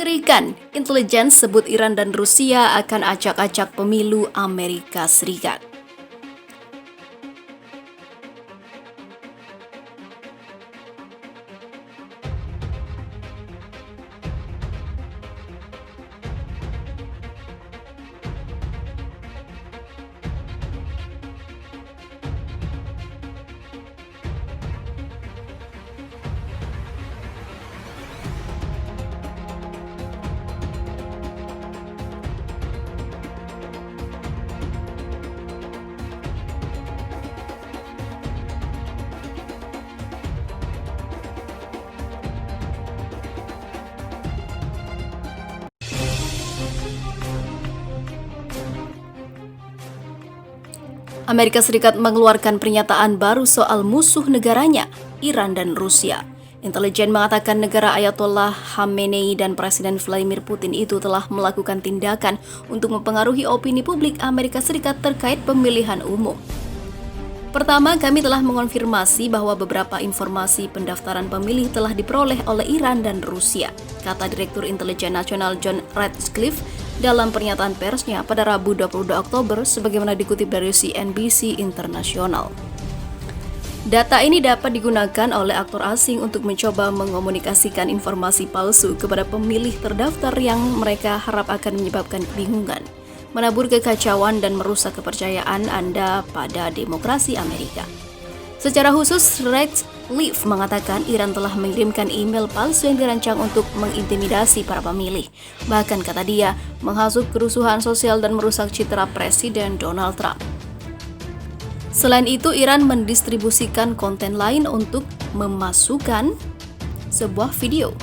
Ngerikan, intelijen sebut Iran dan Rusia akan acak-acak pemilu Amerika Serikat. Amerika Serikat mengeluarkan pernyataan baru soal musuh negaranya, Iran dan Rusia. Intelijen mengatakan negara Ayatollah Khamenei dan Presiden Vladimir Putin itu telah melakukan tindakan untuk mempengaruhi opini publik Amerika Serikat terkait pemilihan umum. Pertama, kami telah mengonfirmasi bahwa beberapa informasi pendaftaran pemilih telah diperoleh oleh Iran dan Rusia, kata Direktur Intelijen Nasional John Ratcliffe dalam pernyataan persnya pada Rabu 22 Oktober sebagaimana dikutip dari CNBC Internasional. Data ini dapat digunakan oleh aktor asing untuk mencoba mengomunikasikan informasi palsu kepada pemilih terdaftar yang mereka harap akan menyebabkan kebingungan, menabur kekacauan dan merusak kepercayaan Anda pada demokrasi Amerika. Secara khusus, Ratcliffe mengatakan Iran telah mengirimkan email palsu yang dirancang untuk mengintimidasi para pemilih. Bahkan kata dia, menghasut kerusuhan sosial dan merusak citra Presiden Donald Trump. Selain itu, Iran mendistribusikan konten lain untuk memasukkan sebuah video.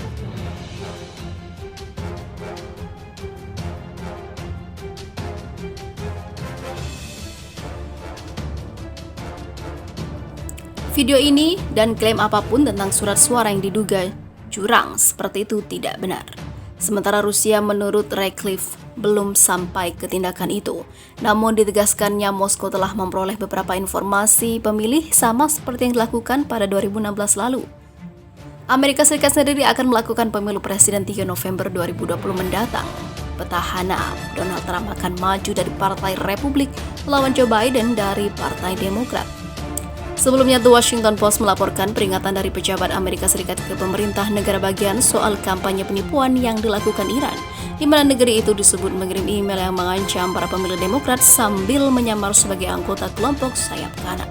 Video ini dan klaim apapun tentang surat suara yang diduga curang seperti itu tidak benar. Sementara Rusia menurut Ratcliffe belum sampai ke tindakan itu. Namun ditegaskannya Moskow telah memperoleh beberapa informasi pemilih sama seperti yang dilakukan pada 2016 lalu. Amerika Serikat sendiri akan melakukan pemilu presiden 3 November 2020 mendatang. Petahana Donald Trump akan maju dari Partai Republik melawan Joe Biden dari Partai Demokrat. Sebelumnya, The Washington Post melaporkan peringatan dari pejabat Amerika Serikat ke pemerintah negara bagian soal kampanye penipuan yang dilakukan Iran, di mana negeri itu disebut mengirim email yang mengancam para pemilih Demokrat sambil menyamar sebagai anggota kelompok sayap kanan.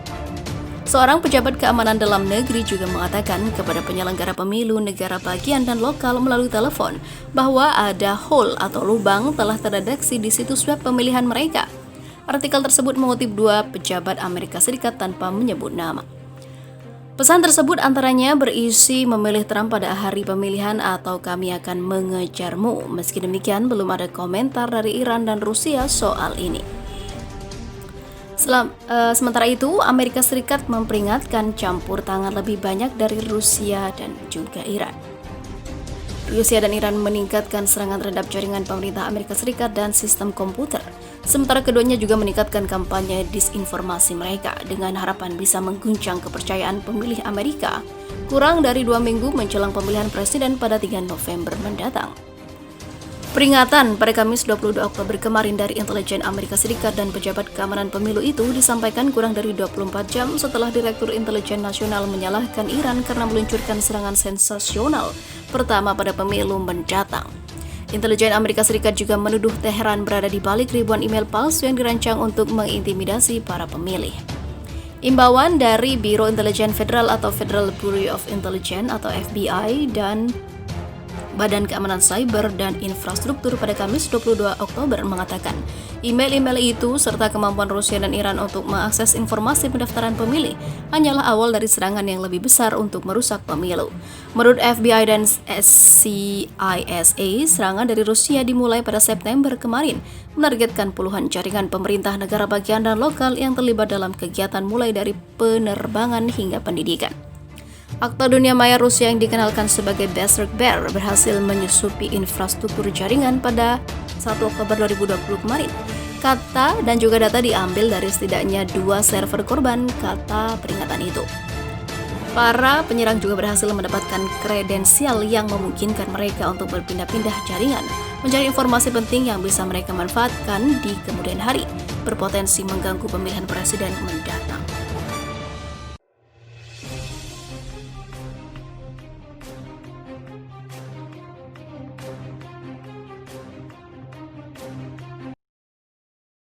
Seorang pejabat keamanan dalam negeri juga mengatakan kepada penyelenggara pemilu negara bagian dan lokal melalui telepon bahwa ada hole atau lubang telah terdeteksi di situs web pemilihan mereka. Artikel tersebut mengutip dua pejabat Amerika Serikat tanpa menyebut nama. Pesan tersebut antaranya berisi memilih Trump pada hari pemilihan atau kami akan mengejarmu. Meski demikian, belum ada komentar dari Iran dan Rusia soal ini. Sementara itu, Amerika Serikat memperingatkan campur tangan lebih banyak dari Rusia dan juga Iran. Rusia dan Iran meningkatkan serangan terhadap jaringan pemerintah Amerika Serikat dan sistem komputer. Sementara keduanya juga meningkatkan kampanye disinformasi mereka dengan harapan bisa mengguncang kepercayaan pemilih Amerika kurang dari 2 minggu menjelang pemilihan presiden pada 3 November mendatang. Peringatan pada Kamis 22 Oktober kemarin dari intelijen Amerika Serikat dan pejabat keamanan pemilu itu disampaikan kurang dari 24 jam setelah Direktur Intelijen Nasional menyalahkan Iran karena meluncurkan serangan sensasional pertama pada pemilu mendatang. Intelijen Amerika Serikat juga menuduh Teheran berada di balik ribuan email palsu yang dirancang untuk mengintimidasi para pemilih. Imbauan dari Biro Intelijen Federal atau Federal Bureau of Intelligence atau FBI dan Badan Keamanan Cyber dan Infrastruktur pada Kamis 22 Oktober mengatakan email-email itu serta kemampuan Rusia dan Iran untuk mengakses informasi pendaftaran pemilih hanyalah awal dari serangan yang lebih besar untuk merusak pemilu. Menurut FBI dan CISA, serangan dari Rusia dimulai pada September kemarin, menargetkan puluhan jaringan pemerintah negara bagian dan lokal yang terlibat dalam kegiatan mulai dari penerbangan hingga pendidikan. Aktor dunia maya Rusia yang dikenalkan sebagai Berserk Bear berhasil menyusupi infrastruktur jaringan pada 1 Oktober 2020 kemarin. Kata dan juga data diambil dari setidaknya 2 server korban, kata peringatan itu. Para penyerang juga berhasil mendapatkan kredensial yang memungkinkan mereka untuk berpindah-pindah jaringan, mencari informasi penting yang bisa mereka manfaatkan di kemudian hari, berpotensi mengganggu pemilihan presiden mendatang.